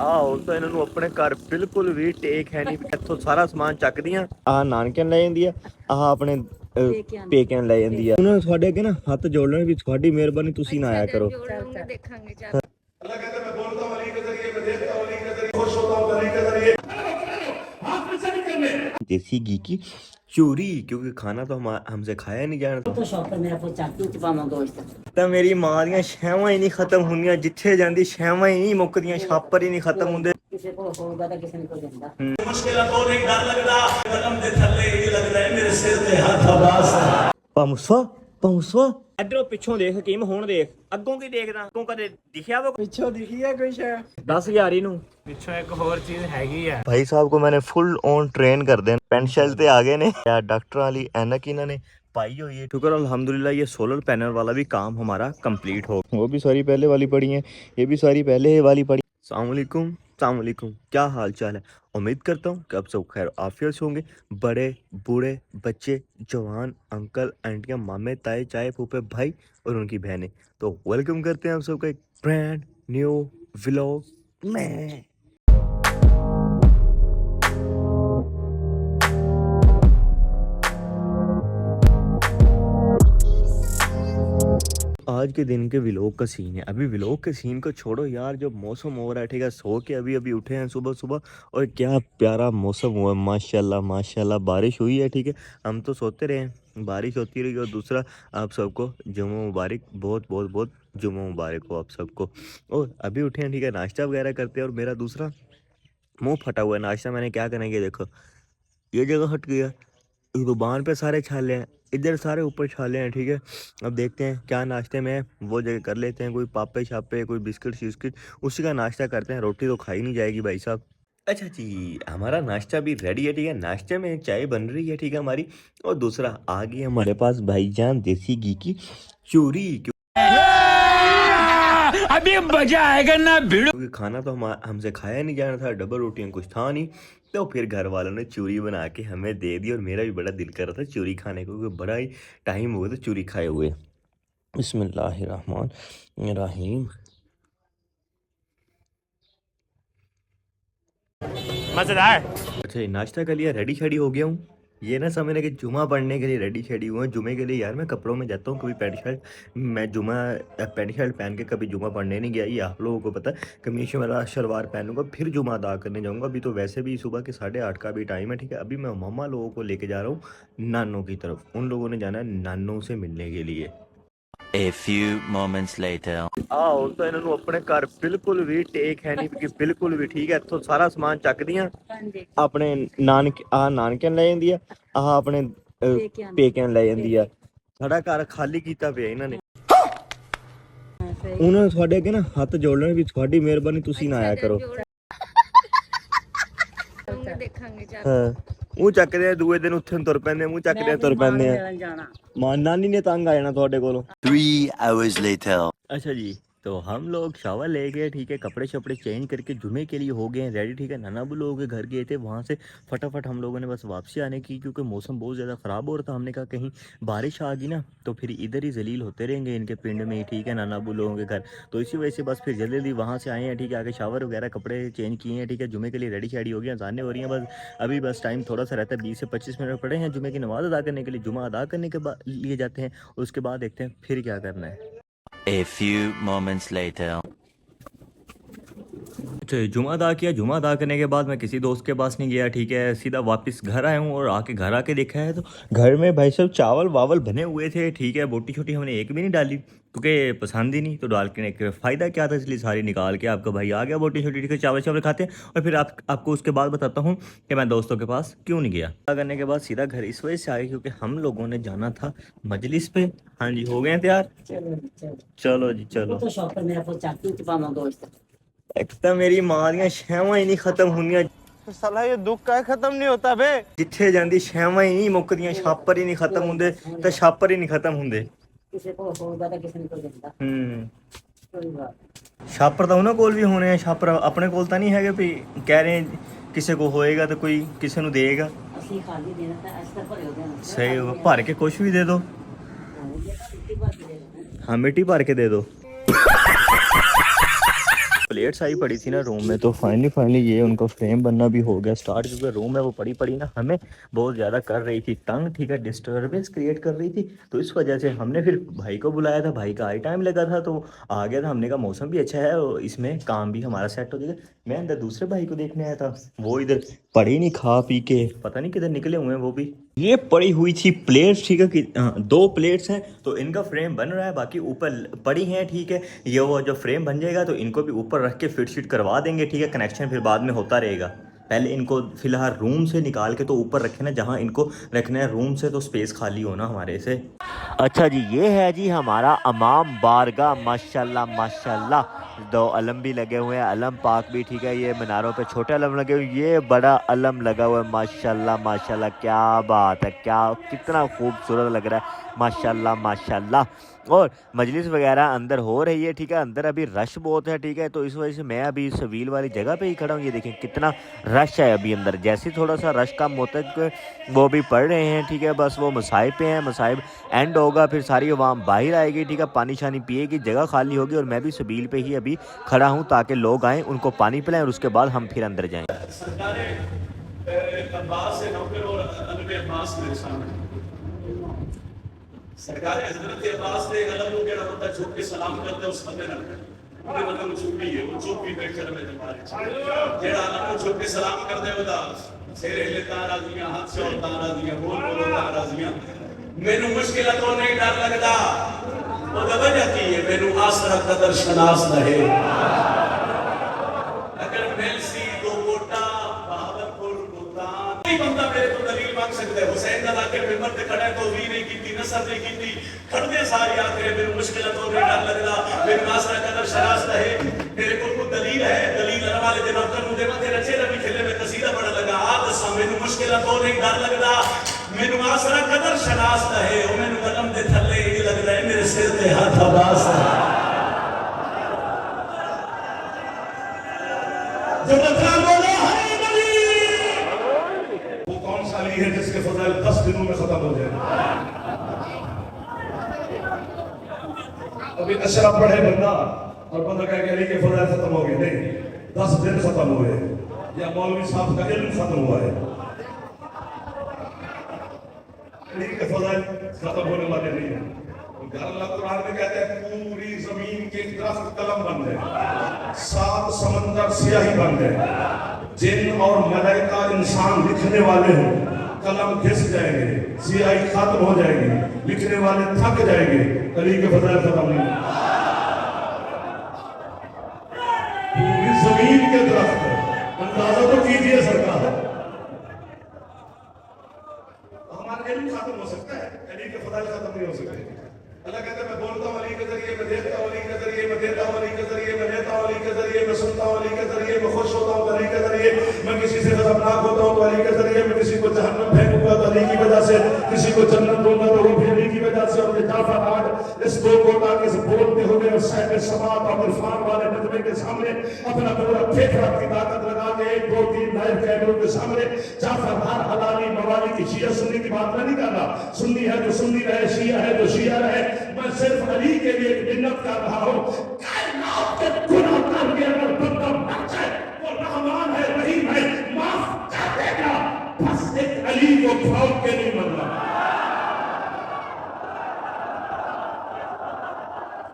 ਆਹੋ ਤਾਂ ਇਹਨਾਂ ਨੂੰ ਆਪਣੇ ਘਰ ਬਿਲਕੁਲ ਵੀ ਟੇਕ ਹੈ ਨਹੀਂ ਵੀ ਇੱਥੋਂ ਸਾਰਾ ਸਮਾਨ ਚੱਕਦੀਆਂ ਆਹ ਨਾਨਕਿਆਂ ਨੂੰ ਲੈ ਜਾਂਦੀ ਆ ਆਹ ਆਪਣੇ ਪੇਕਿਆਂ ਨੂੰ ਲੈ ਜਾਂਦੀ ਆ। ਉਹਨਾਂ ਨੂੰ ਤੁਹਾਡੇ ਅੱਗੇ ਨਾ ਹੱਥ ਜੋੜ ਲੈਣ ਵੀ ਤੁਹਾਡੀ ਮਿਹਰਬਾਨੀ ਤੁਸੀਂ ਨਾ ਆਇਆ ਕਰੋ। ਦੇਖਾਂਗੇ ਚੱਲ। अल्लाह कहता मैं बोलता हूँ अली के जरिए, मैं देखता हूँ अली के जरिए, खुश होता हूँ अली के जरिए। हाथ में सही करने देसी घी की चूरी, क्योंकि खाना तो हमसे खाया नहीं जाना। तो शॉप पर मेरा कोई चाकू चपाना दोस्त ਤਾਂ ਮੇਰੀ ਮਾਂ ਦੀਆਂ ਛਾਵਾਂ ਹੀ ਨਹੀਂ ਖਤਮ ਹੁੰਦੀਆਂ, ਜਿੱਥੇ ਜਾਂਦੀ ਛਾਵਾਂ ਹੀ ਨਹੀਂ ਮੁੱਕਦੀਆਂ, ਛਾਪਰ ਹੀ ਨਹੀਂ ਖਤਮ ਹੁੰਦੇ। किसी को होगा तो किसी को देंदा मुश्किल तो नहीं डर लगता, कदम दे थल्ले ही लगता है मेरे सिर ते हाथ आवाज है। ਪਮਸਵਾ ਇਧਰੋਂ ਪਿੱਛੋਂ ਦੇਖ ਹਕੀਮ, ਹੁਣ ਦੇਖ ਅੱਗੋਂ ਕੀ ਦੇਖਦਾ, ਅੱਗੋਂ ਕਦੇ ਦਿਖਿਆ ਵਾ ਪਿੱਛੋਂ ਦਿਖੀ ਹੈ ਕੋਈ ਸ਼ੈ 10000 ਹੀ ਨੂੰ। ਪਿੱਛੋਂ ਇੱਕ ਹੋਰ ਚੀਜ਼ ਹੈਗੀ ਆ। ਭਾਈ ਸਾਹਿਬ को मैंने फुल ऑन ट्रेन कर दें, पेंट शर्ट ਤੇ आ गए ने यार, डॉक्टर वाली ऐनक इन्होंने पाई हुई है। शुक्र अल्हम्दुलिल्लाह ये सोलर पैनल वाला भी काम हमारा कंप्लीट हो, वो भी सारी पहले वाली पड़ी है, ये भी सारी पहले वाली पड़ी। अस्सलाम वालेकुम, क्या हाल चाल है? उम्मीद करता हूँ कि आप सब खैर आफियत से होंगे। बड़े बूढ़े बच्चे जवान अंकल आंटियाँ मामे ताए चाय फूफे भाई और उनकी बहनें, तो वेलकम करते हैं आप सबका एक ब्रांड न्यू व्लॉग में। आज के दिन के व्लॉग का सीन है। अभी व्लॉग के सीन को छोड़ो यार, जो मौसम हो रहा है ठीक है, सो के अभी अभी उठे हैं सुबह सुबह और क्या प्यारा मौसम हुआ है, माशाल्लाह माशाल्लाह। बारिश हुई है ठीक है, हम तो सोते रहे हैं, बारिश होती रही। और दूसरा आप सबको जुम्मा मुबारक, बहुत बहुत बहुत जुम्मा मुबारक हो आप सबको। और अभी उठे हैं ठीक है, नाश्ता वगैरह करते हैं। और मेरा दूसरा मुँह फटा हुआ है, नाश्ता मैंने क्या करेंगे, देखो ये जगह हट गया, जुबान पे सारे छाले हैं, इधर सारे ऊपर छाले हैं ठीक है। अब देखते हैं क्या नाश्ते में है, वो जगह कर लेते हैं, कोई पापे शापे कोई बिस्किट शिस्किट उसी का नाश्ता करते हैं। रोटी तो खाई नहीं जाएगी भाई साहब। अच्छा जी, हमारा नाश्ता भी रेडी है ठीक है, नाश्ते में चाय बन रही है ठीक है हमारी। और दूसरा आ गई हमारे पास भाईजान देसी घी की चूरी, अभी मजा आएगा ना भिड़ो, क्योंकि खाना तो हमसे खाया नहीं जाना था, डबल रोटियां कुछ था नहीं, तो फिर घर वालों ने चूरी बना के हमें दे दी। और मेरा भी बड़ा दिल कर रहा था चूरी खाने को, क्योंकि बड़ा ही टाइम हो गया था चूरी खाए हुए। बिस्मिल्लाहिर्रहमानिर्रहीम। मजेदार। अच्छा नाश्ता कर लिया, रेडी शेडी हो गया हूँ। ये ना समझने कि जुमा पढ़ने के लिए रेडी शेडी हुआ है। जुमे के लिए यार मैं कपड़ों में जाता हूँ, कभी पैंट शर्ट, मैं जुमा पैंट शर्ट पहन के कभी जुमा पढ़ने नहीं गया, ये आप लोगों को पता है। कमीज वाला शलवार पहनूंगा फिर जुमा अदा करने जाऊँगा। अभी तो वैसे भी सुबह के 8:30 का भी टाइम है ठीक है। अभी मैं मामा लोगों को लेके जा रहा हूँ नानों की तरफ, उन लोगों ने जाना है नानों से मिलने के लिए। A few moments later. ਆਹੋ ਤਾਂ ਇਹਨਾਂ ਨੂੰ ਆਪਣੇ ਘਰ ਬਿਲਕੁਲ ਵੀ ਟੇਕ ਹੈ ਨਹੀਂ, ਕਿ ਬਿਲਕੁਲ ਵੀ ਠੀਕ ਹੈ। ਇੱਥੋਂ ਸਾਰਾ ਸਮਾਨ ਚੱਕਦੀਆਂ ਆਪਣੇ ਨਾਨਕਿਆਂ ਲੈ ਜਾਂਦੀ ਆ, ਆਹ ਆਪਣੇ ਪੇਕਿਆਂ ਲੈ ਜਾਂਦੀ ਆ। ਸਾਡਾ ਘਰ ਖਾਲੀ ਕੀਤਾ ਪਿਆ ਇਹਨਾਂ ਨੇ। ਉਹਨਾਂ ਨੂੰ ਤੁਹਾਡੇ ਅੱਗੇ ਨਾ ਹੱਥ ਜੋੜ ਲੈਣ ਵੀ ਤੁਹਾਡੀ ਮਿਹਰਬਾਨੀ ਤੁਸੀਂ ਨਾ ਆਇਆ ਕਰੋ। ਦੇਖਾਂਗੇ ਚੱਲ। ਹਾਂ ਮੂੰਹ ਚੱਕਦੇ ਆ, ਦੂਏ ਦਿਨ ਉੱਥੇ ਤੁਰ ਪੈਂਦੇ, ਮੂੰਹ ਚੱਕਦੇ ਤੁਰ ਪੈਂਦੇ ਆ। जाना ਮਾਂ ਨਾਨੀ ਨੇ ਤੰਗ ਆ ਜਾਣਾ ਤੁਹਾਡੇ ਕੋਲੋਂ। 3 hours later. अच्छा जी, तो हम लोग शावर ले गए ठीक है, कपड़े शपड़े चेंज करके जुमे के लिए हो गए हैं रेडी ठीक है। नाना अबू लोगों के घर गए थे, वहाँ से फटाफट हम लोगों ने बस वापसी आने की, क्योंकि मौसम बहुत ज़्यादा ख़राब हो रहा था। हमने कहा कहीं बारिश आ गई ना तो फिर इधर ही जलील होते रहेंगे इनके पिंड में ही ठीक है, नाना अबू लोगों के घर। तो इसी वजह से बस फिर जल्दी जल्दी वहाँ से आए हैं ठीक है, आके शावर वगैरह कपड़े चेंज किए हैं ठीक है। जुमे के लिए रेडी शेडी हो गई, अज़ानें हो रही हैं बस। अभी बस टाइम थोड़ा सा रहता है, 20 से 25 मिनट पड़े हैं जुमे की नमाज़ अदा करने के लिए। जुमा अदा करने के बाद लिए जाते हैं, उसके बाद देखते हैं फिर क्या करना है। A few moments later. अच्छा जुमा अदा किया, जुमा अदा करने के बाद मैं किसी दोस्त के पास नहीं गया ठीक है, सीधा वापस घर आया हूँ। और आके घर आके देखा है तो घर में भाई साहब चावल वावल बने हुए थे ठीक है। बोटी छोटी हमने एक भी नहीं डाली, क्योंकि पसंद ही नहीं, तो डाल के फ़ायदा क्या था, इसलिए सारी निकाल के आपका भाई आ गया बोटी छोटी ठीक है। चावल चावल खाते हैं। और फिर आपको उसके बाद बताता हूँ कि मैं दोस्तों के पास क्यों नहीं गया। करने के बाद सीधा घर इस वजह से आए क्योंकि हम लोगों ने जाना था मजलिस पे। हाँ जी हो गए हैं तैयार, चलो जी चलो। तो शॉप पर मेरा कोई चाकू चपाना दोस्त एक तो मेरी मां ਦੀਆਂ ਛਾਵਾਂ ਹੀ ਨਹੀਂ ਖਤਮ ਹੁੰਦੀਆਂ। साला ये दुख का खत्म नहीं होता बे। ਜਿੱਥੇ ਜਾਂਦੀ ਛਾਵਾਂ ਹੀ ਨਹੀਂ ਮੁੱਕਦੀਆਂ, ਛਾਪਰ ਹੀ ਨਹੀਂ ਖਤਮ ਹੁੰਦੇ ਤੇ ਛਾਪਰ ਹੀ ਨਹੀਂ ਖਤਮ ਹੁੰਦੇ। किसी को होगा तो किसी को देंदा कोई बात ਛਾਪਰ ਤਾਂ ਉਹਨਾਂ ਕੋਲ ਵੀ ਹੋਣੇ ਆ, ਛਾਪਰ ਆਪਣੇ ਕੋਲ ਤਾਂ ਨਹੀਂ ਹੈਗੇ ਵੀ ਕਹਿ ਰਹੇ ਕਿਸੇ ਕੋ ਹੋਏਗਾ ਤਾਂ ਕੋਈ ਕਿਸੇ ਨੂੰ ਦੇਗਾ। ਅਸੀਂ ਖਾਲੀ ਦੇਣਾ ਤਾਂ ਅੱਜ ਤੱਕ ਭਰੇ ਹੋ ਗਏ ਸਹੀ ਭਰ ਕੇ ਕੁਝ ਵੀ ਦੇ ਦਿਓ। ਹਾਂ ਮਿੱਟੀ ਭਰ ਕੇ ਦੇ ਦਿਓ। प्लेट्स आई पड़ी थी ना रूम में, तो फाइनली ये उनको फ्रेम बनना भी हो गया स्टार्ट, क्योंकि रूम में वो पड़ी ना हमें बहुत ज़्यादा कर रही थी तंग, ठीक है, डिस्टर्बेंस क्रिएट कर रही थी। तो इस वजह से हमने फिर भाई को बुलाया था, भाई का आई टाइम लगा था तो आ गया था। हमने कहा मौसम भी अच्छा है और इसमें काम भी हमारा सेट हो जाएगा। मैं अंदर दूसरे भाई को देखने आया था, वो इधर पड़ी नहीं, खा पी के पता नहीं किधर निकले हुए हैं वो भी। ये पड़ी हुई थी प्लेट्स, ठीक है कि 2 प्लेट्स हैं तो इनका फ्रेम बन रहा है, बाकी ऊपर पड़ी हैं, ठीक है। ये वो जो फ्रेम बन जाएगा तो इनको भी ऊपर रख के फिट शीट करवा देंगे, ठीक है। कनेक्शन फिर बाद में होता रहेगा। पहले इनको फिलहाल रूम से निकाल के तो ऊपर रखे ना, जहाँ इनको रखना है रूम से तो स्पेस खाली हो ना हमारे से। अच्छा जी, ये है जी हमारा अमाम बारगाह, माशाल्लाह माशाल्लाह। 2 अलम भी लगे हुए हैं, अलम पाक भी, ठीक है। ये मीनारों पे छोटे अलम लगे हुए, ये बड़ा अलम लगा हुआ है, माशाल्लाह माशाल्लाह। क्या बात है, क्या कितना खूबसूरत लग रहा है, माशाल्लाह माशाल्लाह। और मजलिस वगैरह अंदर हो रही है, ठीक है। अंदर अभी रश बहुत है, ठीक है, तो इस वजह से मैं अभी इस व्हील वाली जगह पे ही खड़ा हूँ। ये देखें कितना रश है अभी अंदर। जैसे थोड़ा सा रश कम होता है वो भी पढ़ रहे हैं, ठीक है। बस वो मसाइब पे हैं, मसाइब एंड होगा फिर सारी अवाम बाहर आएगी, ठीक है, पानी शानी पिएगी, जगह खाली होगी और मैं भी सबील पे ही अभी खड़ा हूँ ताकि लोग आएँ, उनको पानी पिलाएं और उसके बाद हम फिर अंदर जाएँ। सरकार हजरत अब्बास ने गलत हो गया होता झुक के सलाम करते उस बंदे ने ਉਹਦੇ मतलब चुप्पी है वो चुप्पी पे चल में जमारे जेड़ा अल्लाह को झुक के सलाम करते होता सिर हिले ताराजियां हाथ से और ताराजियां बोल बोल ताराजियां मेनू मुश्किल तो नहीं डर लगदा वो वजह की है मेनू आसरा कदर शनास रहे अगर मेलसी दो कोटा बहावलपुर मुल्तान नहीं बंदा मेरे को दलील मांग सकता है हुसैन दा लाके मिंबर पे खड़ा तो भी नहीं की नसर नहीं की खड़दे सारी आखिर मेरे मुश्किल तो नहीं डर लगदा मेरे आसरा कदर शनास रहे मेरे को दलील है दलील आने वाले दिन नौकर मुझे मथे रचे रवि खेले में कसीदा पढ़ लगा आ दसा मेनू मुश्किल तो नहीं डर लगदा मेनू आसरा कदर शनास रहे ओ मेनू कदम दे थल्ले ये लग रहा है मेरे सिर ते हाथ अब्बास है जो बता बोलो है नबी वो कौन सा अली है जिसके फज़ाइल 10 दिनों में खत्म हो जाए अभी अशरफ पढ़े बंदा और बंदा कह के अली के फज़ाइल खत्म हो गए नहीं 10 दिन खत्म हुए या मौलवी साहब का इल्म खत्म हुआ है अली के फज़ाइल खत्म होने वाले नहीं है अल्लाह कुरान में कहता है पूरी जमीन के दरख्त कलम बन गए 7 समंदर स्याही बन गए जिन और मलाइका इंसान लिखने वाले हैं कलम घिस जाएंगे स्याही खत्म हो जाएगी लिखने वाले थक जाएंगे अली के फज़ाइल खत्म नहीं पूरी जमीन के दरख्त अंदाजा तो कीजिए सरकार हमारा इल्म खत्म हो सकता है अली के फज़ाइल खत्म नहीं हो सकते अल्लाह कहता है मैं बोलता हूँ अली के जरिए मैं देखता हूँ अली के जरिए मैं देता हूँ अली के जरिए मैं लेता हूँ अली के जरिए मैं सुनता हूँ अली के जरिए मैं खुश होता हूँ अली के जरिए मैं किसी से खतरनाक होता हूँ तो अली के जरिए मैं किसी को जहन्नम फेंकूंगा तो अली की वजह से किसी को जन्नत दूंगा तो वो भी अली की वजह से और ये जाफर आज इस 2 कोटा के से बोलते हुए और साहिब समात और इरफान वाले नजमे के सामने अपना पूरा फेफड़ा की ताकत लगा के 1 2 3 लाइव कैमरों के सामने जाफर हर हलाली मवाली की शिया सुन्नी की बात नहीं कर रहा सुन्नी है जो सुन्नी रहे शिया है जो शिया रहे मैं सिर्फ अली के लिए मिन्नत कर रहा हूँ कायनात के गुनाह करके अगर बंदा मर जाए वो रहमान है रहीम है माफ कर देगा बस एक अली को फाड़ के नहीं मरना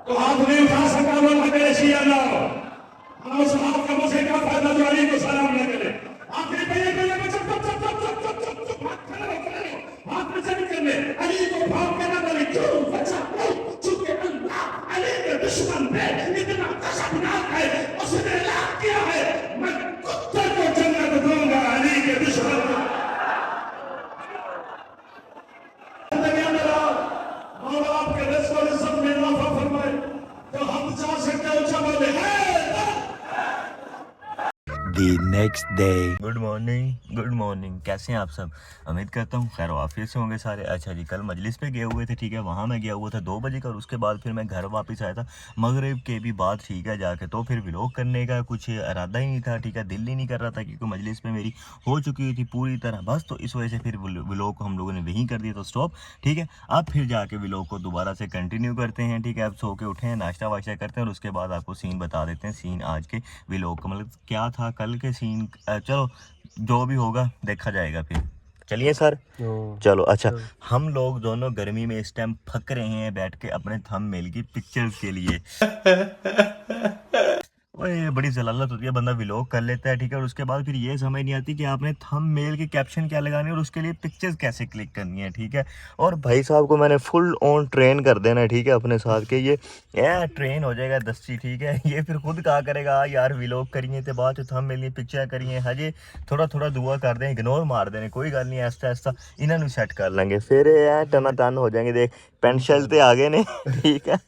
तो हाथ नहीं उठा सका वो मेरे शिया ना हम उस हाथ का मुझे क्या फायदा जो अली को सलाम न करे आखिर पे ये चुप हाथ में से निकलने अली को फाड़ के ना बोले क्यों बचा चुके अल्लाह अली के दुश्मन पे The next day. Good morning, कैसे हैं आप सब? उम्मीद करता हूँ खैर वाफियत से होंगे सारे। अच्छा जी, कल मजलिस पे गए हुए थे, ठीक है, वहाँ मैं गया हुआ था 2 बजे का, और उसके बाद फिर मैं घर वापस आया था मगरिब के भी बाद, ठीक है, जाके तो फिर व्लॉग करने का कुछ इरादा ही नहीं था, ठीक है, दिल ही नहीं कर रहा था क्योंकि मजलिस पे मेरी हो चुकी थी पूरी तरह बस, तो इस वजह से फिर व्लॉग को हम लोगों ने वहीं कर दिया तो स्टॉप, ठीक है। अब फिर जाके व्लॉग को दोबारा से कंटिन्यू करते हैं, ठीक है। अब सो के उठे हैं, नाश्ता वाश्ता करते हैं और उसके बाद आपको सीन बता देते हैं, सीन आज के व्लॉग का मतलब क्या था, कल के सीन, चलो जो भी होगा देखा जाएगा फिर। चलिए सर, चलो। अच्छा, हम लोग दोनों गर्मी में इस टाइम फक रहे हैं बैठ के अपने थंबनेल की पिक्चर्स के लिए। ओए बड़ी जलालत होती है, बंदा व्लॉग कर लेता है, ठीक है, और उसके बाद फिर ये समझ नहीं आती कि आपने थंबनेल के कैप्शन क्या लगाने और उसके लिए पिक्चर्स कैसे क्लिक करनी है, ठीक है। और भाई साहब को मैंने फुल ऑन ट्रेन कर देना है, ठीक है, अपने साथ के ये ट्रेन हो जाएगा दस्ती, ठीक है। ये फिर खुद कहा करेगा यार व्लॉग करिए तो बाद थंबनेल की पिक्चर करिए, हजे थोड़ा थोड़ा दुआ कर दें, इग्नोर मार देने, कोई गल नहीं, ऐसा ऐसा इन्होंने सेट कर लेंगे, फिर टना टन हो जाएंगे। देख पेंट शर्ट तो आ गए ने, ठीक है,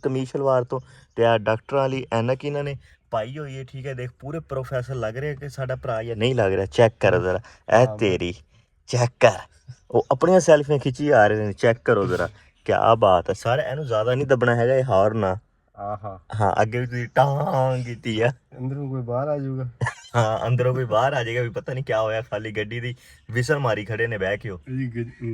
कमीज शलवार तो ਤੇ ਆ ਡਾਕਟਰ ਵਾਲੀ ਐਨਕ ਇਹਨਾਂ ਨੇ ਪਾਈ ਹੋਈ ਹੈ, ਠੀਕ ਹੈ। ਦੇਖ ਪੂਰੇ ਪ੍ਰੋਫੈਸਰ ਲੱਗ ਰਿਹਾ ਕਿ ਸਾਡਾ ਭਰਾ ਜਾਂ ਨਹੀਂ ਲੱਗ ਰਿਹਾ, ਚੈੱਕ ਕਰ ਜ਼ਰਾ, ਇਹ ਤੇਰੀ ਚੈੱਕ ਕਰ, ਉਹ ਆਪਣੀਆਂ ਸੈਲਫੀਆਂ ਖਿੱਚੀ ਆ ਰਹੇ ਨੇ, ਚੈੱਕ ਕਰੋ ਜ਼ਰਾ, ਕੀ ਬਾਤ ਹੈ। ਸਾਰੇ ਇਹਨੂੰ ਜ਼ਿਆਦਾ ਨਹੀਂ ਦੱਬਣਾ ਹੈਗਾ, ਇਹ ਹਾਰ ਨਾ, ਹਾਂ ਅੱਗੇ ਵੀ ਤੁਸੀਂ ਟਾਂਗ ਕੀਤੀ ਆ, अंदरों कोई बाहर आ जाऊगा। हाँ अंदरों कोई बाहर आ जाएगा, भी पता नहीं क्या होया, खाली गड्डी दी विसल मारी खड़े ने बह के हो।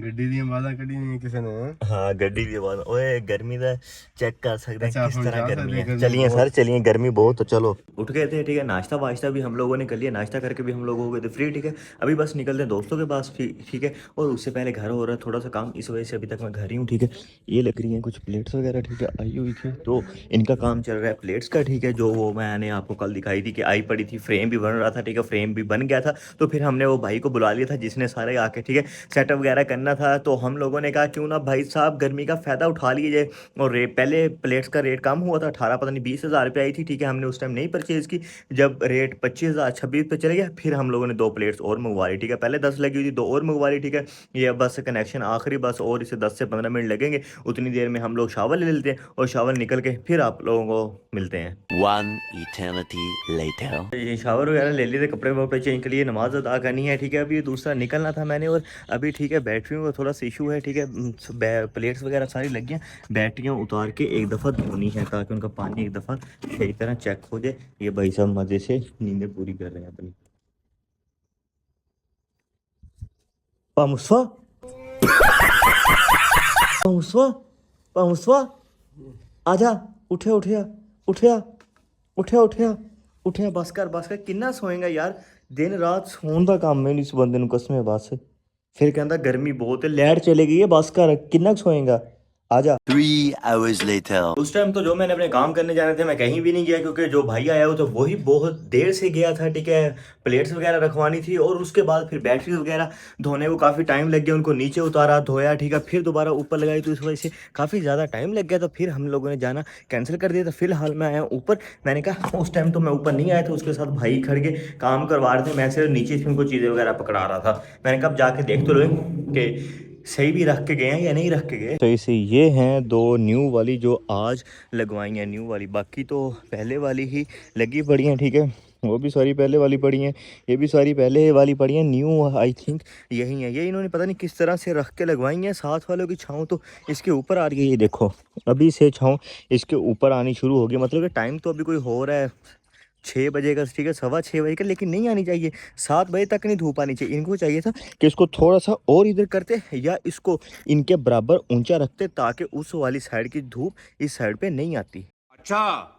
गड्डी दी आवाज़ कड़ी नहीं किसी ने। हाँ गड्डी दी आवाज़, ओए गर्मी दा चेक कर सकते हैं अच्छा, किस हम तरह जा गर्मी सकते है। हैं, चलिए गर्मी सर चलिए, गर्मी बहुत, तो चलो उठ गए थे, ठीक है। नाश्ता वाश्ता भी हम लोगों ने कर लिया, नाश्ता करके भी हम लोग हो गए थे फ्री, ठीक है। अभी बस निकलते हैं दोस्तों के पास, ठीक है। और उससे पहले घर हो रहा है थोड़ा सा काम, इस वजह से अभी तक मैं घर ही हूँ, ठीक है। ये लग रही हैं कुछ प्लेट्स वगैरह, ठीक है, आई हुई थी, तो इनका काम चल रहा है प्लेट्स का, ठीक है। जो वो मैंने आपको कल दिखाई थी कि आई पड़ी थी, फ्रेम भी बन रहा था, ठीक है, फ्रेम भी बन गया था, तो फिर हमने वो भाई को बुला लिया था जिसने सारे आके, ठीक है, सेटअप वगैरह करना था। तो हम लोगों ने कहा क्यों ना भाई साहब गर्मी का फ़ायदा उठा लिए जाए, और पहले प्लेट्स का रेट कम हुआ था, 18 पता नहीं 20,000 रुपये आई थी, ठीक है। हमने उस टाइम नहीं परचेज़ की, जब रेट 25,000 26 पे चले गया, फिर हम लोगों ने 2 प्लेट्स और मंगवा ली, ठीक है। पहले 10 लगी हुई थी, 2 और मंगवा ली, ठीक है। ये बस कनेक्शन आखिरी बस, और इसे 10 से 15 मिनट लगेंगे, उतनी देर में हम लोग शावर ले लेते हैं, और शावर निकल के फिर आप लोगों को मिलते हैं। 1 eternity later. ये शावर वगैरह ले लिए थे, कपड़े वपड़े चेंज के लिए, नमाज अदा करनी है, ठीक है। अभी दूसरा निकलना था मैंने, और अभी ठीक है बैटरियों का थोड़ा सा इशू है, ठीक है। प्लेट्स वगैरह सारी लगी हैं, बैटरियाँ उतार के एक दफ़ा धोनी है ताकि उनका पानी एक दफ़ा सही तरह चेक हो जाए। ये भाई साहब मज़े से नींदें पूरी कर रहे हैं अपनी। पामुस्वा पामुस्वा पामुस्वा आजा, उठिया उठिया उठिया उठिया उठिया उठिया, बस कर किन्ना सोएगा यार, दिन रात सोन का काम है इस बंदे ਨੂੰ कसम है। बस फिर कहता गर्मी बहुत है, लाइट चली गई है, बस कर किन्ना सोएगा, आजा। 3 hours later. उस टाइम तो जो मैंने अपने काम करने जाने थे मैं कहीं भी नहीं गया, क्योंकि जो भाई आया वो तो वही बहुत देर से गया था, ठीक है। प्लेट्स वगैरह रखवानी थी, और उसके बाद फिर बैटरी वगैरह धोने को काफ़ी टाइम लग गया, उनको नीचे उतारा धोया, ठीक है, फिर दोबारा ऊपर लगाई, तो इस वजह से काफ़ी ज़्यादा टाइम लग गया, तो फिर हम लोगों ने जाना कैंसिल कर दिया। तो फिलहाल मैं आया ऊपर, मैंने कहा उस टाइम तो मैं ऊपर नहीं आया था, उसके साथ भाई खड़ के काम करवा रहे थे, मैं सिर्फ नीचे से उनको चीज़ें वगैरह पकड़ा रहा था। मैंने कहा जाके देख तो लो कि सही भी रख के गए हैं या नहीं रख के गए। तो इसे ये हैं 2 न्यू वाली जो आज लगवाई हैं, न्यू वाली, बाकी तो पहले वाली ही लगी पड़ी हैं, ठीक है। वो भी सारी पहले वाली पड़ी हैं, ये भी सारी पहले वाली पड़ी हैं, न्यू आई थिंक यही है। ये इन्होंने पता नहीं किस तरह से रख के लगवाई हैं। साथ वालों की छाँव तो इसके ऊपर आ रही है, ये देखो अभी से छाँव इसके ऊपर आनी शुरू होगी, मतलब कि टाइम तो अभी कोई हो रहा है 6 बजे का, ठीक है, 6:15 बजे का, लेकिन नहीं आनी चाहिए, 7 बजे तक नहीं धूप आनी चाहिए। इनको चाहिए था कि इसको थोड़ा सा और इधर करते या इसको इनके बराबर ऊंचा रखते ताकि उस वाली साइड की धूप इस साइड पे नहीं आती। अच्छा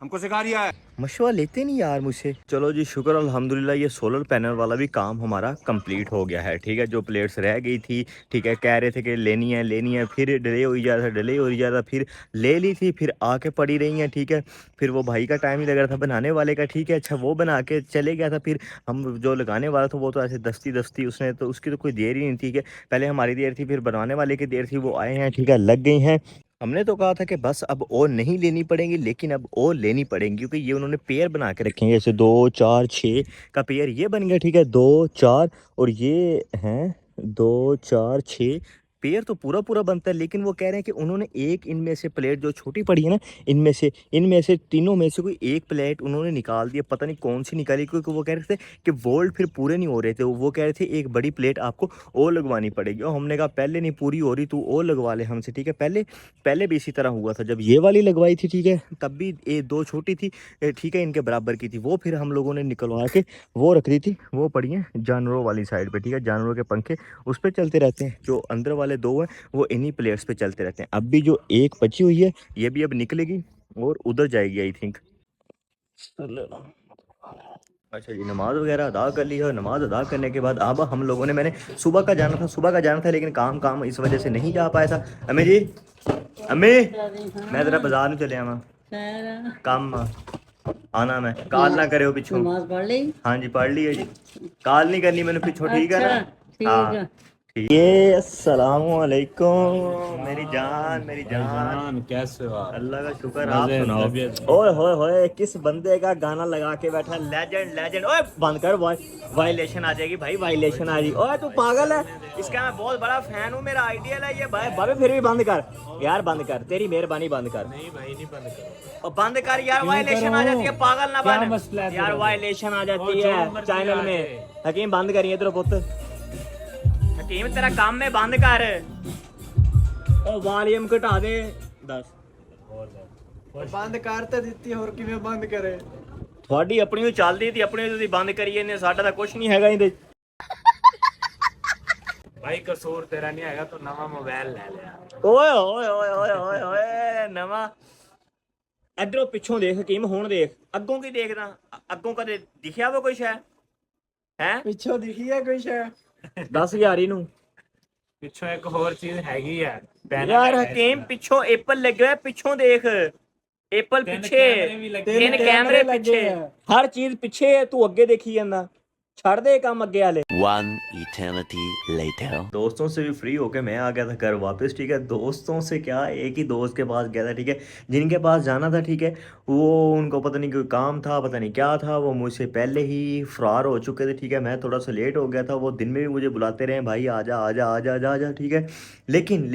हमको सिखा रिया है। मशवरा लेते नहीं यार मुझसे। चलो जी शुक्र अल्हम्दुलिल्लाह, ये सोलर पैनल वाला भी काम हमारा कंप्लीट हो गया है, ठीक है। जो प्लेट्स रह गई थी, ठीक है, कह रहे थे कि लेनी है, फिर डिले हो जा रहा था, फिर ले ली थी, फिर आके पड़ी रही हैं, ठीक है। फिर वो भाई का टाइम ही लग रहा था बनाने वाले का, ठीक है। अच्छा वो बना के चले गया था, फिर हम जो लगाने वाला था वो तो ऐसे दस्ती उसने तो उसकी तो कोई देर ही नहीं, ठीक है। पहले हमारी देर थी, फिर बनाने वाले की देर थी, वो आए हैं, ठीक है, लग गई हैं। हमने तो कहा था कि बस अब और नहीं लेनी पड़ेंगी, लेकिन अब और लेनी पड़ेंगी, क्योंकि ये उन्होंने पेयर बना के रखे हैं, जैसे 2 4 6 का पेयर ये बन गया, ठीक है, 2 4 और ये हैं 2 4 6 पेयर तो पूरा पूरा बनता है, लेकिन वो कह रहे हैं कि उन्होंने एक इनमें से प्लेट जो छोटी पड़ी है ना, इनमें से तीनों में से कोई एक प्लेट उन्होंने निकाल दिया, पता नहीं कौन सी निकाली, क्योंकि वो कह रहे थे कि वोल्ट फिर पूरे नहीं हो रहे थे। वो कह रहे थे एक बड़ी प्लेट आपको और लगवानी पड़ेगी, और हमने कहा पहले नहीं पूरी हो रही, तू और लगवा ले हमसे, ठीक है। पहले भी इसी तरह हुआ था, जब ये वाली लगवाई थी, ठीक है, तब भी ये दो छोटी थी, ठीक है, इनके बराबर की थी। वो फिर हम लोगों ने निकलवा के वो रख दी थी, वो पड़ी है जानवरों वाली साइड पे, ठीक है। जानवरों के पंखे उस पर चलते रहते हैं, जो अंदर वाले दो हैं वो इन्हीं प्लेट्स पे चलते रहते हैं। अब भी जो एक बची हुई है ये भी अब निकलेगी और उधर जाएगी आई थिंक। अच्छा जी, नमाज़ वगैरह अदा कर ली है, और नमाज़ अदा करने के बाद अब हम लोगों ने, मैंने सुबह का जाना था लेकिन काम इस वजह से नहीं जा पाया था। अम्मी जी, अम्मी मैं ज़रा बाजार में चले आवा, काम आना मैं, काल ना करे हो पिछों। नमाज पढ़ ली? हाँ जी पढ़ ली है जी, काल नहीं करनी मैंने पिछों, ठीक है ना? ठीक हाँ है। ये अस्सलामु अलैकुम मेरी जान, कैसे हो आप? अल्लाह का शुक्र, आप सुनाओ। ओए होए होए, किस बंदे का गाना लगा के बैठा, लेजेंड। ओए बंद कर, वायलेशन आ जाएगी भाई, वायलेशन आ जाएगी। ओए तू पागल है, इसका मैं बहुत बड़ा फैन हूँ, मेरा आइडियल है ये भाई। बाबे फिर भी बंद कर यार, बंद कर, तेरी मेहरबानी बंद कर। नहीं भाई नहीं बंद करो। और बंद कर यार, वायलेशन आ जाती है, पागल ना क्या बन मसला है यार, तेरा? वायलेशन आ जाती और जो है मर्जी चैनल आ में। जाए। हकीम बंद करिए तेरा पुत, हकीम तेरा काम में बंद कर, और वॉल्यूम घटा दे 10। ਬੰਦ ਕਰ ਤਾਂ ਦਿੱਤੀ, ਹੋਰ ਕਿਵੇਂ ਬੰਦ ਕਰੇ? ਤੁਹਾਡੀ ਆਪਣੀ ਉਹ ਚੱਲਦੀ ਤੀ, ਆਪਣੀ ਤੁਸੀਂ ਬੰਦ ਕਰੀਏ ਨੇ, ਸਾਡਾ ਤਾਂ ਕੁਝ ਨਹੀਂ ਹੈਗਾ ਇਹਦੇ। भाई कसूर तेरा नहीं आएगा तो नवा मोबाइल ले लिया। ਓਏ ਓਏ ਓਏ ਓਏ ਓਏ ਓਏ ਨਵਾਂ ਇਧਰੋਂ ਪਿੱਛੋਂ ਦੇਖ ਹਕੀਮ, ਹੁਣ ਦੇਖ ਅੱਗੋਂ ਕੀ ਦੇਖਦਾ, ਅੱਗੋਂ ਕਦੇ ਦਿਖਿਆ ਵਾ ਕੋਈ ਸ਼ੈ ਹੈ? ਪਿੱਛੋਂ ਦਿਖੀ ਹੈ ਕੋਈ ਸ਼ੈ? 10000 ਇਹਨੂੰ पिछो एक और चीज हैगी है ਯਾਰ ਹਕੀਮ, ਪਿੱਛੋਂ ਐਪਲ ਲੱਗਿਆ ਹੋਇਆ, ਪਿੱਛੋਂ ਦੇਖ ਐਪਲ ਪਿੱਛੇ, ਤਿੰਨ ਕੈਮਰੇ ਪਿੱਛੇ, ਹਰ ਚੀਜ਼ ਪਿੱਛੇ ਹੈ, ਤੂੰ ਅੱਗੇ ਦੇਖੀ ਜਾਂਦਾ। ਛੱਡ ਦੇ ਕੰਮ ਅੱਗੇ वाले। One eternity later. दोस्तों से भी फ्री होके मैं आ गया था घर वापस, ठीक है। दोस्तों से क्या, एक ही दोस्त के पास गया था, ठीक है, जिनके पास जाना था, ठीक है। वो उनको पता नहीं कोई काम था, पता नहीं क्या था, वो मुझसे पहले ही फरार हो चुके थे, ठीक है। मैं थोड़ा सा लेट हो गया था, वो दिन में भी मुझे बुलाते रहे, भाई आजा आजा आजा आजा आजा, ठीक है। लेकिन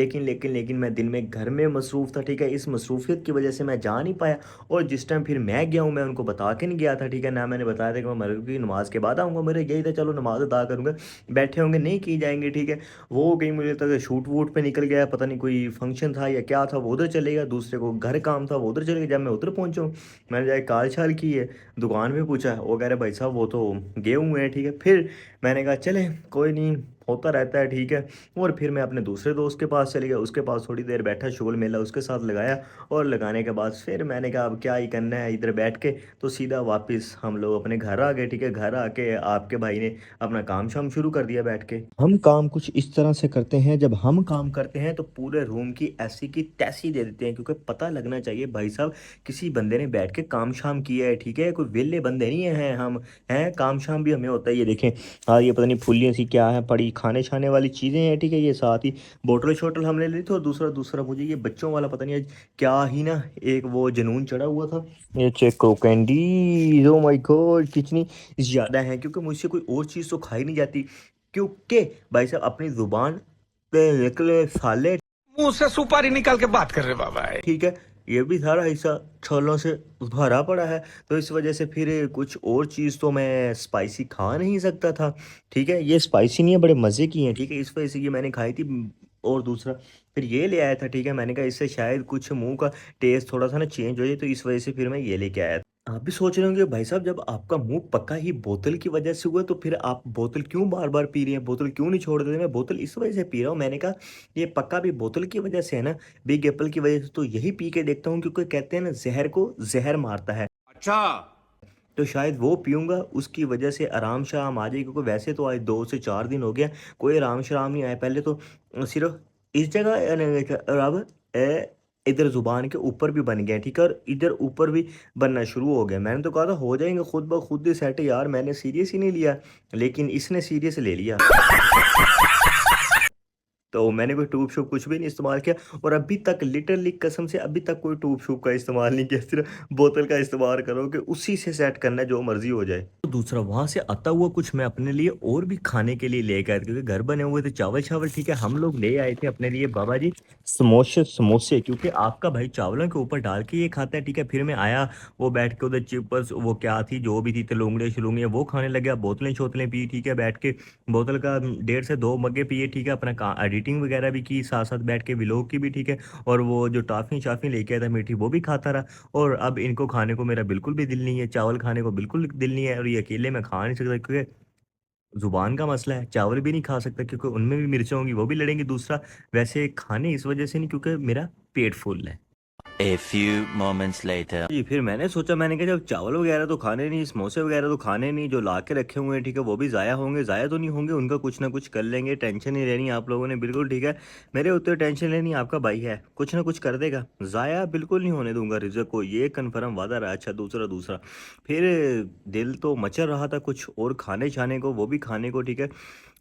मैं दिन में घर में मसरूफ़ था, ठीक है। इस मसरूफियत की वजह से मैं जा नहीं पाया, और जिस टाइम फिर मैं गया हूँ मैं उनको बता के नहीं गया था, ठीक है ना। मैंने बताया था कि मैं मगरिब की नमाज़ के बाद आऊँगा, मेरे यही था चलो नमाज़ अदा करूँगा, बैठे होंगे नहीं की जाएंगे, ठीक है। वो कहीं मुझे लगता है शूट वूट पे निकल गया, पता नहीं कोई फंक्शन था या क्या था, वो उधर चले गया। दूसरे को घर काम था, वो उधर चले गया। जब मैं उधर पहुंचा हूँ, मैंने जाके काल छाल की है, दुकान में पूछा, वो कह रहे भाई साहब वो तो गए हुए हैं, ठीक है। फिर मैंने कहा चले कोई नहीं, होता रहता है, ठीक है। और फिर मैं अपने दूसरे दोस्त के पास चले गया, उसके पास थोड़ी देर बैठा, शुगल मेला उसके साथ लगाया, और लगाने के बाद फिर मैंने कहा अब क्या ही करना है इधर बैठ के, तो सीधा वापस हम लोग अपने घर आ गए, ठीक है। घर आके आपके भाई ने अपना काम शाम शुरू कर दिया बैठ के। हम काम कुछ इस तरह से करते हैं, जब हम काम करते हैं तो पूरे रूम की ऐसी की तैसी दे देते हैं, क्योंकि पता लगना चाहिए भाई साहब किसी बंदे ने बैठ के काम शाम किया है, ठीक है। कोई वेले बंदे नहीं हैं हम, हैं, काम शाम भी हमें होता है। ये देखें, हाँ ये पता नहीं फुल्लियाँ सी क्या है पड़ी, खाने छाने वाली चीज़ें हैं, ठीक है। ये साथ ही बोतल शोटल हमने ली थी, और दूसरा मुझे ये बच्चों वाला पता नहीं आज क्या ही ना, एक वो जुनून चढ़ा हुआ था। ये चेक करो कैंडी, ओ माय गॉड कितनी ज़्यादा है, क्योंकि मुझसे कोई और चीज़ तो खाई नहीं जाती, क्योंकि भाई साहब अपनी ज़ुबान पे निकले साले, मुंह से सुपारी निकाल के बात कर रहे बाबा, ठीक है। ये भी सारा हिस्सा छोलों से भरा पड़ा है, तो इस वजह से फिर कुछ और चीज़ तो मैं स्पाइसी खा नहीं सकता था, ठीक है। ये स्पाइसी नहीं है, बड़े मज़े की हैं, ठीक है। इस वजह से ये मैंने खाई थी, और दूसरा फिर ये ले आया था, ठीक है। मैंने कहा इससे शायद कुछ मुंह का टेस्ट थोड़ा सा ना चेंज हो जाए, तो इस वजह से फिर मैं ये लेके आया था। आप भी सोच रहे होंगे भाई साहब जब आपका मुंह पक्का ही बोतल की वजह से हुआ, तो फिर आप बोतल क्यों बार बार पी रहे हैं, बोतल क्यों नहीं छोड़ देते? मैं बोतल इस वजह से पी रहा हूँ, मैंने कहा ये पक्का भी बोतल की वजह से है ना, बिग एप्पल की वजह से, तो यही पी के देखता हूँ, क्योंकि कहते हैं ना जहर को जहर मारता है, अच्छा तो शायद वो पीऊँगा उसकी वजह से आराम शाम आ जाए, क्योंकि वैसे तो आज 2 से 4 दिन हो गया कोई आराम शराम नहीं आया। पहले तो सिर्फ इस जगह अब इधर ज़ुबान के ऊपर भी बन गया, ठीक है, और इधर ऊपर भी बनना शुरू हो गया। मैंने तो कहा था हो जाएंगे खुद ब खुद ही सेट यार, मैंने सीरियस ही नहीं लिया, लेकिन इसने सीरियस ले लिया। तो मैंने कोई ट्यूब शूब कुछ भी नहीं इस्तेमाल किया और अभी तक लिटरली कसम से अभी तक कोई ट्यूब शूब का इस्तेमाल नहीं किया, सिर्फ बोतल का इस्तेमाल करो कि उसी से सेट करना है जो मर्जी हो जाए। तो दूसरा वहां से आता हुआ कुछ मैं अपने लिए और भी खाने के लिए लेके आया था, क्योंकि घर बने हुए थे चावल चावल, ठीक है। हम लोग ले आए थे अपने लिए बाबा जी समोसे समोसे, क्योंकि आपका भाई चावलों के ऊपर डाल के ये खाता है, ठीक है। फिर मैं आया, वो बैठ के उधर चिप्स वो क्या थी जो भी थी तलोंगड़े शलोंगड़े वो खाने लग गया, बोतलें शोतलें पी, ठीक है, बैठ के बोतल का 1.5 से 2 मग्गे पिए, ठीक है। अपना एडिटिंग वगैरह भी की साथ साथ बैठ के, व्लॉग की भी, ठीक है। और वो जो टाफी शाफी लेके आया था मीठी वो भी खाता रहा। और अब इनको खाने को मेरा बिल्कुल भी दिल नहीं है, चावल खाने को बिल्कुल दिल नहीं है, और ये अकेले मैं खा नहीं सकता क्योंकि जुबान का मसला है। चावल भी नहीं खा सकता क्योंकि उनमें भी मिर्चें होंगी, वो भी लड़ेंगी। दूसरा वैसे खाने इस वजह से नहीं क्योंकि मेरा पेट फुल है। A few moments later. जी, फिर मैंने सोचा, मैंने कहा जब चावल वगैरह तो खाने नहीं, समोसे वगैरह तो खाने नहीं, जो ला के रखे हुए हैं, ठीक है, वो भी ज़ाया होंगे, ज़ाया तो नहीं होंगे, उनका कुछ ना कुछ कर लेंगे, टेंशन नहीं लेनी आप लोगों ने, बिल्कुल ठीक है। मेरे उत्ते टेंशन लेनी, आपका भाई है, कुछ ना कुछ कर देगा, ज़ाया बिल्कुल नहीं होने दूंगा रिज़्क को, ये कन्फर्म वादा रहा। अच्छा दूसरा दूसरा फिर दिल तो मचल रहा था कुछ और खाने छाने को, वो भी खाने को, ठीक है।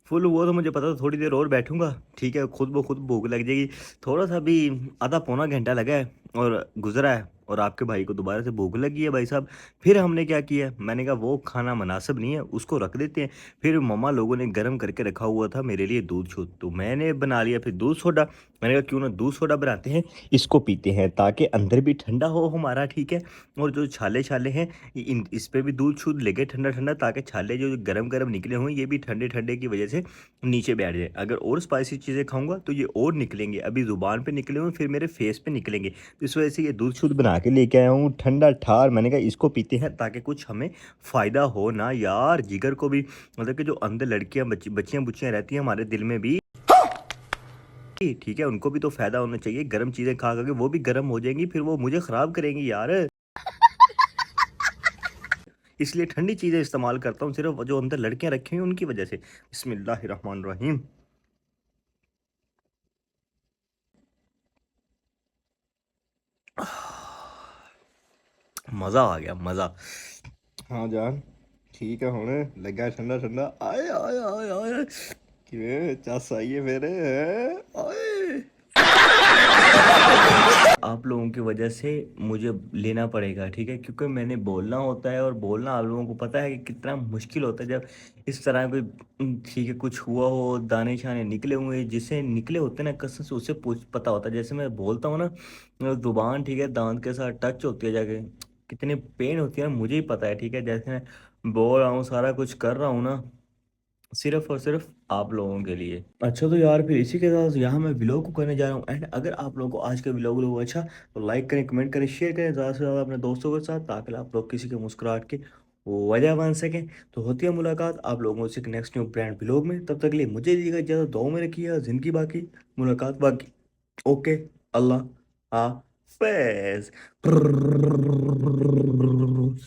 फुल वो तो मुझे पता था थोड़ी देर और बैठूंगा, ठीक है, खुद ब खुद भूख लग जाएगी। थोड़ा सा भी आधा पौना घंटा लगा है और गुजरा है, और आपके भाई को दोबारा से भूख लगी है भाई साहब। फिर हमने क्या किया, मैंने कहा वो खाना मुनासिब नहीं है, उसको रख देते हैं। फिर मम्मा लोगों ने गर्म करके रखा हुआ था मेरे लिए दूध शूध, तो मैंने बना लिया फिर दूध सोडा। मैंने कहा क्यों ना दूध सोडा बनाते हैं, इसको पीते हैं ताकि अंदर भी ठंडा हो हमारा, ठीक है। और जो छाले छाले हैं इस पे भी दूध शूध लगे ठंडा ठंडा, ताकि छाले जो गर्म गर्म निकले हुए ये भी ठंडे ठंडे की वजह से नीचे बैठ जाए। अगर और स्पाइसी चीज़ें खाऊंगा तो ये और निकलेंगे, अभी ज़ुबान पे निकले हुए फिर मेरे फेस पे निकलेंगे। तो इस वजह से ये दूध शुद्ध बना के लेके आया हूँ ठंडा ठार। मैंने कहा इसको पीते हैं ताकि कुछ हमें फ़ायदा हो ना यार, जिगर को भी, मतलब कि जो अंदर लड़कियाँ बच्चियाँ बुच्चियाँ रहती हैं हमारे दिल में भी, ठीक है, उनको भी तो फ़ायदा होना चाहिए। गर्म चीज़ें खा करके वो भी गर्म हो जाएंगी, फिर वो मुझे ख़राब करेंगी यार, इसलिए ठंडी चीज़ें इस्तेमाल करता हूँ सिर्फ जो अंदर लड़कियाँ रखी हुई हैं उनकी वजह से। बिस्मिल्लाहिर्रहमानिर्रहीम। मज़ा आ गया मज़ा। हाँ जान ठीक है होने लगा ठंडा ठंडा, आए आए आए आए किवें चस आई है मेरे आए। आप लोगों की वजह से मुझे लेना पड़ेगा, ठीक है, क्योंकि मैंने बोलना होता है, और बोलना आप लोगों को पता है कि कितना मुश्किल होता है जब इस तरह कोई ठीक है कुछ हुआ हो, दाने शाने निकले हुए, जिसे निकले होते हैं ना कसम से उससे पूछ पता होता है। जैसे मैं बोलता हूँ ना, जुबान ठीक है दांत के साथ टच होती है जाके, कितनी पेन होती है ना मुझे ही पता है, ठीक है। जैसे मैं बोल रहा हूँ सारा कुछ कर रहा हूँ ना, सिर्फ और सिर्फ आप लोगों के लिए। अच्छा तो यार फिर इसी के साथ यहाँ मैं व्लॉग को करने जा रहा हूँ एंड। अगर आप लोगों को आज का व्लॉग लगा अच्छा तो लाइक करें, कमेंट करें, शेयर करें ज़्यादा से ज़्यादा अपने दोस्तों के साथ, ताकि आप लोग किसी के मुस्कुराहट के वजह बन सकें। तो होती है मुलाकात आप लोगों से नेक्स्ट न्यू ब्रांड व्लॉग में, तब तक के लिए मुझे दीजिएगा इजाज़त, दुआ में रखिएगा, ज़िंदगी बाकी मुलाकात बाकी। ओके, अल्लाह हाफ़िज़।